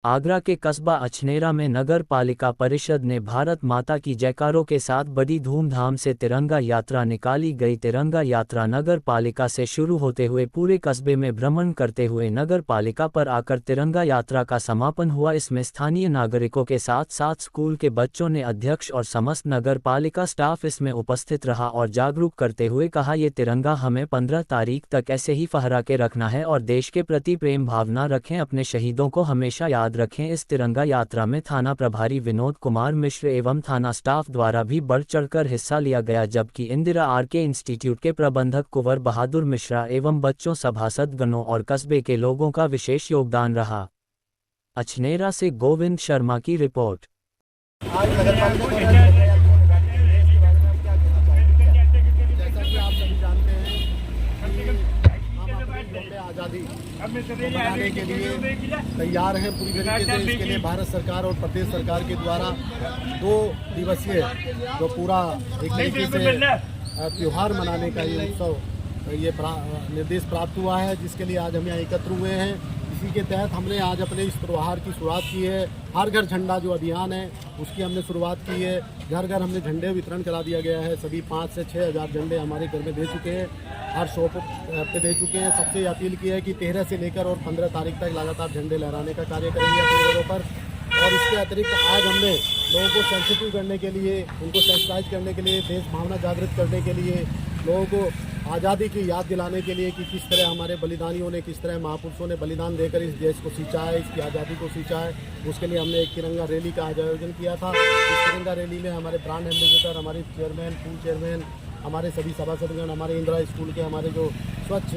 आगरा के कस्बा अछनेरा में नगर पालिका परिषद ने भारत माता की जयकारों के साथ बड़ी धूमधाम से तिरंगा यात्रा निकाली गई। तिरंगा यात्रा नगर पालिका से शुरू होते हुए पूरे कस्बे में भ्रमण करते हुए नगर पालिका पर आकर तिरंगा यात्रा का समापन हुआ। इसमें स्थानीय नागरिकों के साथ साथ स्कूल के बच्चों ने अध्यक्ष और समस्त नगर पालिका स्टाफ इसमें उपस्थित रहा और जागरूक करते हुए कहा, ये तिरंगा हमें 15 तारीख तक ऐसे ही फहरा के रखना है और देश के प्रति प्रेम भावना रखें, अपने शहीदों को हमेशा याद रखें। इस तिरंगा यात्रा में थाना प्रभारी विनोद कुमार मिश्र एवं थाना स्टाफ द्वारा भी बढ़ चढ़कर हिस्सा लिया गया, जबकि इंदिरा आरके इंस्टीट्यूट के प्रबंधक कुंवर बहादुर मिश्रा एवं बच्चों, सभासद गणों और कस्बे के लोगों का विशेष योगदान रहा। अछनेरा से गोविंद शर्मा की रिपोर्ट। आज़ादी बनाने के लिए तैयार हैं पूरी तरीके से। इसके लिए भारत सरकार और प्रदेश सरकार के द्वारा 2 दिवसीय जो पूरा एक तरीके से त्यौहार मनाने का ये उत्सव ये निर्देश प्राप्त हुआ है, जिसके लिए आज हम यहाँ एकत्र हुए हैं। इसी के तहत हमने आज अपने इस त्योहार की शुरुआत की है। हर घर झंडा जो अभियान है उसकी हमने शुरुआत की है। घर घर हमने झंडे वितरण करा दिया गया है। सभी 5 से 6 हज़ार झंडे हमारे घर में दे चुके हैं, हर शॉप पे दे चुके हैं। सबसे अपील की है कि 13 से लेकर और 15 तारीख तक लगातार झंडे लहराने का कार्य करेंगे अपने घरों पर। और इसके अतिरिक्त आज हमने लोगों को सेंसिटिव करने के लिए, उनको सेंसिटाइज करने के लिए, देश भावना जागृत करने के लिए, लोगों को आज़ादी की याद दिलाने के लिए कि किस तरह हमारे बलिदानियों ने, किस तरह महापुरुषों ने बलिदान देकर इस देश को सींचा है, इसकी आज़ादी को सींचा है। उसके लिए हमने एक तिरंगा रैली का आज आयोजन किया था। इस तिरंगा रैली में हमारे ब्रांड एम्बेसडर, हमारे चेयरमैन, पूल चेयरमैन, हमारे सभी सभासदगण, हमारे इंदिरा स्कूल के हमारे जो स्वच्छ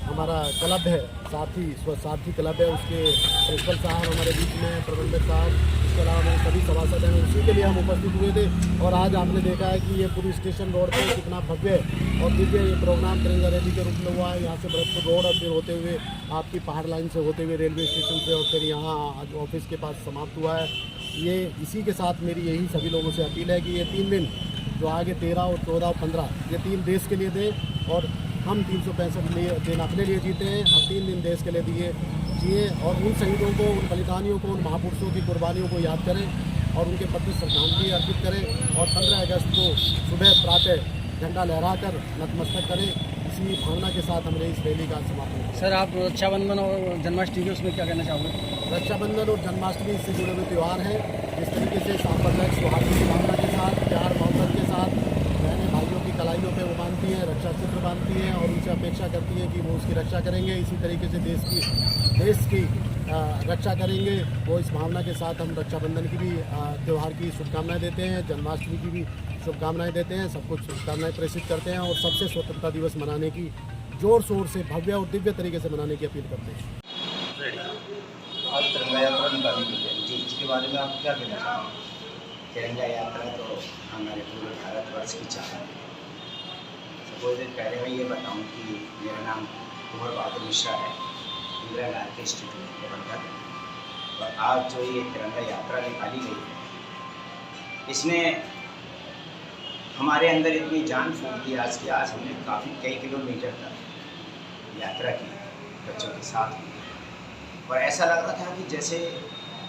हमारा क्लब है, सारथी क्लब है, उसके प्रिंसिपल साहब हमारे बीच में, प्रबंधक साहब, इसके अलावा हमारे सभी सभासद हैं, उसी के लिए हम उपस्थित हुए थे। और आज आपने देखा है कि ये पूरी स्टेशन रोड पे कितना भव्य और दिव्य ये प्रोग्राम तिरंगा रैली के रूप में हुआ है। यहाँ से भरतपुर रोड और फिर होते हुए आपकी पहाड़ लाइन से होते हुए रेलवे स्टेशन से और फिर यहाँ ऑफिस के पास समाप्त हुआ है। ये इसी के साथ मेरी यही सभी लोगों से अपील है कि ये 3 दिन जो आगे 13 और 14 और 15 ये 3 देश के लिए दें और हम 365 दिन अपने लिए जीते हैं। अब 3 दिन देश के लिए जिए और उन शहीदों को, उन बलिदानियों को, उन महापुरुषों की कुर्बानियों को याद करें और उनके प्रति श्रद्धांजलि अर्पित करें। और 15 अगस्त को सुबह प्रातः झंडा लहराकर नतमस्तक करें। इसी भावना के साथ हमने इस रैली का समापन किया। सर, आप रक्षाबंधन और जन्माष्टमी के उसमें क्या कहना चाहोगे? रक्षाबंधन और जन्माष्टमी से जुड़े हुए त्यौहार हैं। इस तरीके से सांप्रदायिक सौहार्द की भावना के साथ, प्यार मोहब्बत के साथ बहनें भाइयों की कलाइयों पे वो बांधती हैं, रक्षा सूत्र बांधती हैं और उनसे अपेक्षा करती हैं कि वो उसकी रक्षा करेंगे। इसी तरीके से देश की रक्षा करेंगे। वो इस भावना के साथ हम रक्षाबंधन की भी त्यौहार की शुभकामनाएं देते हैं, जन्माष्टमी की भी शुभकामनाएं देते हैं, सबको शुभकामनाएं प्रेषित करते हैं और सबसे स्वतंत्रता दिवस मनाने की जोर शोर से, भव्य और दिव्य तरीके से मनाने की अपील करते हैं। आज तिरंगा यात्रा निकाली गई है जी, इसके बारे में आप क्या कहना चाहेंगे? तिरंगा यात्रा तो हमारे पूरे भारतवर्ष की चाह है। सबसे पहले मैं ये बताऊं कि मेरा नाम कुंवर बहादुर मिश्रा है, इंदिरा आरके इंस्टीट्यूट के प्रबंधक। और आज जो ये तिरंगा यात्रा निकाली गई है, इसमें हमारे अंदर इतनी जान फूंक दी आज की। आज हमने काफ़ी कई किलोमीटर तक यात्रा की बच्चों के साथ में, और ऐसा लग रहा था कि जैसे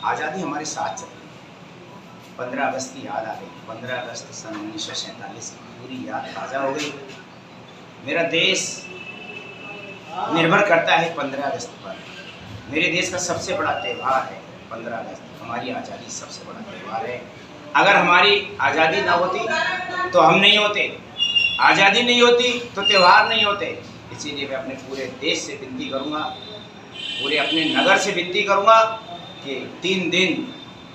आज़ादी हमारे साथ चल रही है। 15 अगस्त की याद आ गई। 15 अगस्त सन 1947 की पूरी याद ताज़ा हो गई। मेरा देश निर्भर करता है 15 अगस्त पर। मेरे देश का सबसे बड़ा त्यौहार है 15 अगस्त। हमारी आज़ादी सबसे बड़ा त्यौहार है। अगर हमारी आज़ादी ना होती तो हम नहीं होते, आज़ादी नहीं होती तो त्यौहार नहीं होते। इसीलिए मैं अपने पूरे देश से विनती करूँगा, पूरे अपने नगर से विनती करूँगा कि 3 दिन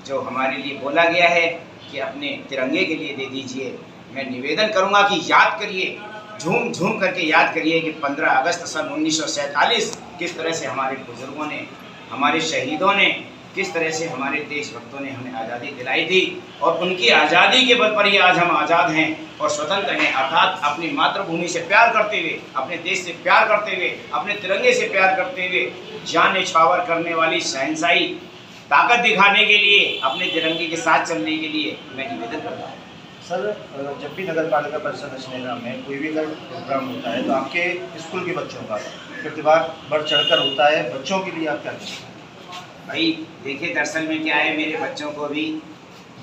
जो हमारे लिए बोला गया है कि अपने तिरंगे के लिए दे दीजिए। मैं निवेदन करूँगा कि याद करिए, झूम झूम करके याद करिए कि 15 अगस्त सन 1947 किस तरह से हमारे बुजुर्गों ने, हमारे शहीदों ने, किस तरह से हमारे देशभक्तों ने हमें आज़ादी दिलाई थी। और उनकी आज़ादी के बल पर ही आज हम आज़ाद हैं और स्वतंत्र हैं। अर्थात अपनी मातृभूमि से प्यार करते हुए, अपने देश से प्यार करते हुए, अपने तिरंगे से प्यार करते हुए, जान न्यौछावर करने वाली शहंशाही ताकत दिखाने के लिए, अपने तिरंगे के साथ चलने के लिए मैं निवेदन करता हूँ। सर, जब भी नगर पालिका परिषद अछनेरा में कोई भी अगर प्रोग्राम होता है तो आपके स्कूल के बच्चों का प्रतिभा बढ़ चढ़कर होता है। बच्चों के लिए आप क्या कहते हैं? भाई देखिए दरअसल में क्या है, मेरे बच्चों को भी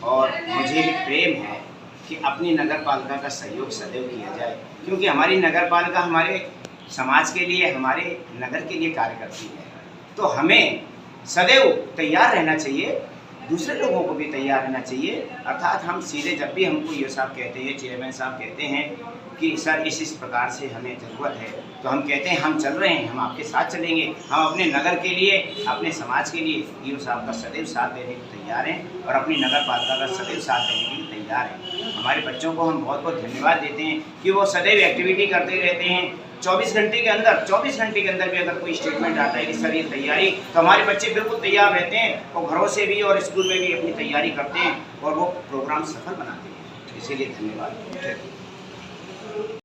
और मुझे भी प्रेम है कि अपनी नगर पालिका का सहयोग सदैव किया जाए, क्योंकि हमारी नगर पालिका हमारे समाज के लिए, हमारे नगर के लिए कार्य करती है। तो हमें सदैव तैयार रहना चाहिए, दूसरे लोगों को भी तैयार रहना चाहिए। अर्थात हम सीधे जब भी हमको ये साहब कहते हैं, चेयरमैन साहब कहते हैं कि सर इस प्रकार से हमें ज़रूरत है, तो हम कहते हैं हम चल रहे हैं, हम आपके साथ चलेंगे। हम अपने नगर के लिए, अपने समाज के लिए ईओ साहब का सदैव साथ देने को तैयार हैं और अपनी नगर पालिका का सदैव साथ देने के लिए तैयार हैं। हमारे बच्चों को हम बहुत बहुत धन्यवाद देते हैं कि वो सदैव एक्टिविटी करते रहते हैं। 24 घंटे के अंदर भी अगर कोई स्टेटमेंट आता है कि सर ये तैयारी, तो हमारे बच्चे बिल्कुल तैयार रहते हैं और घरों से भी और स्कूल में भी अपनी तैयारी करते हैं और वो प्रोग्राम सफल बनाते हैं। इसीलिए धन्यवाद।